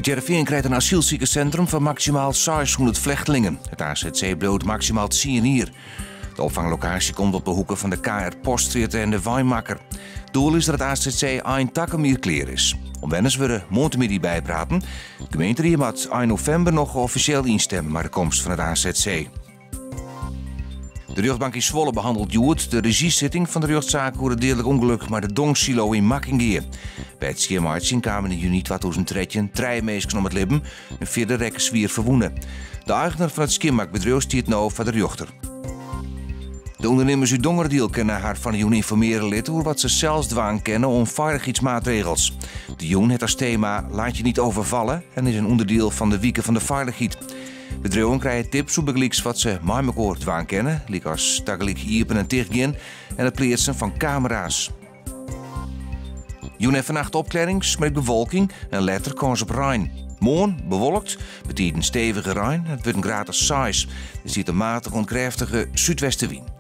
Heerenveen krijgt een asielziekencentrum van maximaal 600 vluchtelingen. Het AZC bloot maximaal 10 hier. De opvanglocatie komt op de hoeken van de KR Poststraat en de Wijnmakker. Het doel is dat het AZC een takkenmier klaar is. Om wenners we morgenmiddag bijpraten. De gemeente moet 1 november nog officieel instemmen met de komst van het AZC. De rechtbank in Zwolle behandelt Joert de regiezitting van de rechtszaak over het dodelijk ongeluk met de Dongsilo in Makkingeer. Bij het schiermaatje kwamen in juni 2013 3 mensen om het leven en 4 rekken zwier verwonnen. De eigenaar van het schiermaakbedrijf stiert nou van de rechter. De ondernemers uit Dongerdiel kunnen haar van de Joen informeren lid over wat ze zelfs dwaan kennen om veiligheidsmaatregels. De Joen heeft als thema Laat je niet overvallen en is een onderdeel van de Wieken van de Veiligheid. Bedrijven krijgen tips over gelijks wat ze met elkaar dwaan kennen, like als dagelijk iepen en tegengaan en het plaatsen van camera's. Joen heeft vannacht opklaring met bewolking en later kans op reën. Morgen bewolkt, betekent een stevige reën en het wordt een graad of 6. Er zit een matige en krachtige zuidwestenwind.